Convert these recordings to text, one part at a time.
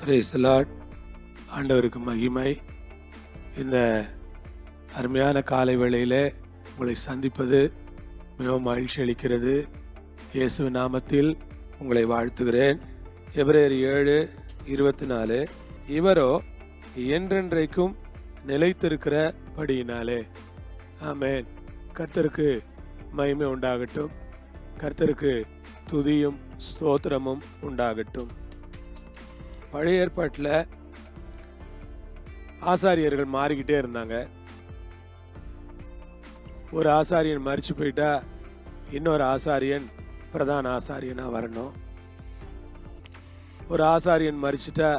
Praise the Lord. ஆண்டவருக்கு மகிமை. இந்த அருமையான காலை வேளையிலே உங்களை சந்திப்பது மிகவும் மகிழ்ச்சி அளிக்கிறது. இயேசுவின் நாமத்தில் உங்களை வாழ்த்துகிறேன். எபிரேயர் 7:24 இவரோ என்றென்றைக்கும் நிலைத்திருக்கிறபடியினாலே. ஆமென். கர்த்தருக்கு மகிமை உண்டாகட்டும். கர்த்தருக்கு துதியும் ஸ்தோத்திரமும் உண்டாகட்டும். பழைய ஏற்பாட்டில் ஆசாரியர்கள் மாறிக்கிட்டே இருந்தாங்க. ஒரு ஆசாரியன் மரிச்சு போயிட்டா இன்னொரு ஆசாரியன் பிரதான ஆசாரியனாக வரணும். ஒரு ஆசாரியன் மரிச்சிட்டா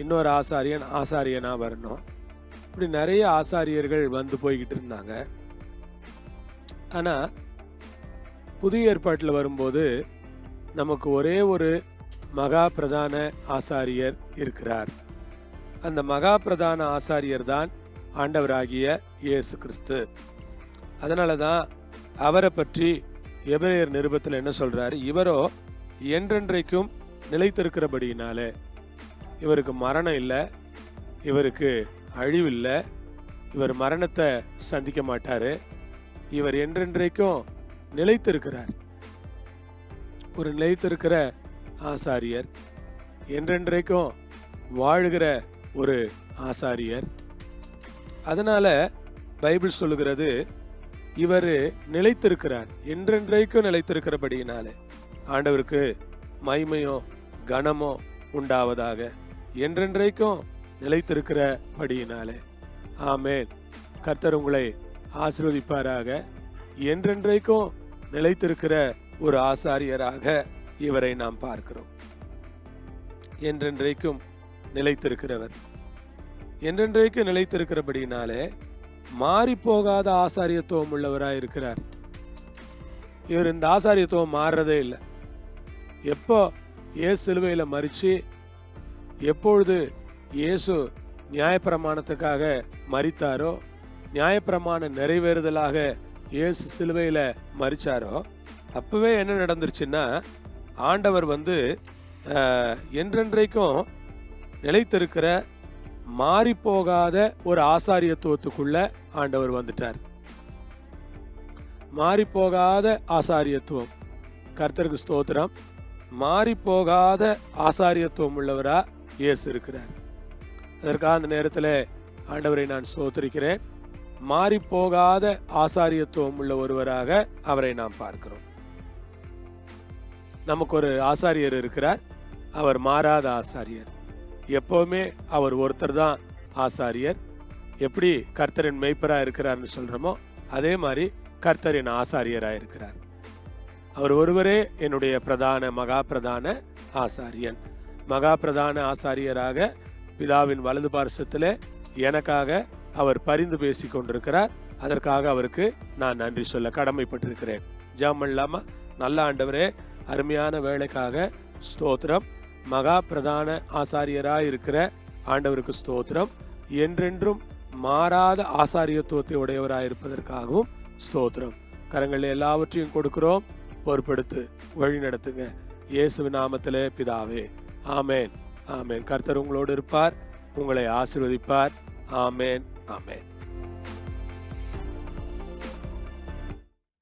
இன்னொரு ஆசாரியன் ஆசாரியனாக வரணும். இப்படி நிறைய ஆசாரியர்கள் வந்து போய்கிட்டு இருந்தாங்க. ஆனால் புதிய ஏற்பாட்டில் வரும்போது நமக்கு ஒரே ஒரு மகா பிரதான ஆசாரியர் இருக்கிறார். அந்த மகா பிரதான ஆசாரியர் தான் ஆண்டவராகிய இயேசு கிறிஸ்து. அதனால தான் அவரை பற்றி எபிரேயர் நிருபத்தில் என்ன சொல்றாரு? இவரோ என்றென்றைக்கும் நிலைத்திருக்கிறபடியினாலே. இவருக்கு மரணம் இல்லை, இவருக்கு அழிவு இல்லை, இவர் மரணத்தை சந்திக்க மாட்டாரு. இவர் என்றென்றைக்கும் நிலைத்திருக்கிறார். ஒரு நிலைத்திருக்கிற ஆசாரியர், என்றென்றைக்கும் வாழுகிற ஒரு ஆசாரியர். அதனால பைபிள் சொல்லுகிறது இவர் நிலைத்திருக்கிறார், என்றென்றைக்கும் நிலைத்திருக்கிறபடியினாலே. ஆண்டவருக்கு மகிமையோ கனமோ உண்டாவதாக. என்றென்றைக்கும் நிலைத்திருக்கிறபடியினாலே. ஆமென். கர்த்தர் உங்களை ஆசீர்வதிப்பாராக. என்றென்றைக்கும் நிலைத்திருக்கிற ஒரு ஆசாரியராக இவரை நாம் பார்க்கிறோம். என்றென்றைக்கும் நிலைத்திருக்கிறவர், என்றென்றைக்கும் நிலைத்திருக்கிறபடினாலே மாறி போகாத ஆசாரியத்துவம் உள்ளவராக இருக்கிறார். இவர் இந்த ஆசாரியத்துவம் மாறுறதே இல்லை. எப்போ இயேசு சிலுவையில் மரிச்சு, எப்பொழுது இயேசு நியாயப்பிரமாணத்துக்காக மரித்தாரோ, நியாயப்பிரமாண நிறைவேறுதலாக இயேசு சிலுவையில் மரிச்சாரோ, அப்பவே என்ன நடந்துருச்சுன்னா, ஆண்டவர் என்றென்றைக்கும் நிலைத்திருக்கிற மாறி போகாத ஒரு ஆசாரியத்துவத்துக்குள்ள ஆண்டவர் வந்துட்டார். மாறி போகாத ஆசாரியத்துவம். கர்த்தருக்கு ஸ்தோத்திரம். மாறி போகாத ஆசாரியத்துவம் உள்ளவரா இயேசு இருக்கிறார். அதற்காக அந்த நேரத்தில் ஆண்டவரை நான் ஸ்தோத்திரிக்கிறேன். மாறி போகாத ஆசாரியத்துவம் உள்ள ஒருவராக அவரை நாம் பார்க்கிறோம். நமக்கு ஒரு ஆசாரியர் இருக்கிறார். அவர் மாறாத ஆசாரியர். எப்பவுமே அவர் ஒருத்தர் தான் ஆசாரியர். எப்படி கர்த்தரின் மேய்ப்பராக இருக்கிறார்னு சொல்றோமோ, அதே மாதிரி கர்த்தரின் ஆசாரியராக இருக்கிறார். அவர் ஒருவரே என்னுடைய பிரதான மகா பிரதான ஆசாரியன். மகா பிரதான ஆசாரியராக பிதாவின் வலது பார்சத்தில் எனக்காக அவர் பரிந்து பேசி கொண்டிருக்கிறார். அதற்காக அவருக்கு நான் நன்றி சொல்ல கடமைப்பட்டிருக்கிறேன். ஜெபம் பண்ணலாமா? நல்ல ஆண்டவரே, அருமையான வேலைக்காக ஸ்தோத்திரம். மகா பிரதான ஆசாரியராக இருக்கிற ஆண்டவருக்கு ஸ்தோத்திரம். என்றென்றும் மாறாத ஆசாரியத்துவத்தை உடையவராக இருப்பதற்காகவும் ஸ்தோத்திரம். கரங்களில் எல்லாவற்றையும் கொடுக்கிறோம். பொறுப்படுத்து, வழி நடத்துங்க. இயேசுவின் நாமத்திலே பிதாவே, ஆமேன். ஆமேன். கர்த்தர் உங்களோடு இருப்பார், உங்களை ஆசீர்வதிப்பார். ஆமேன். ஆமேன்.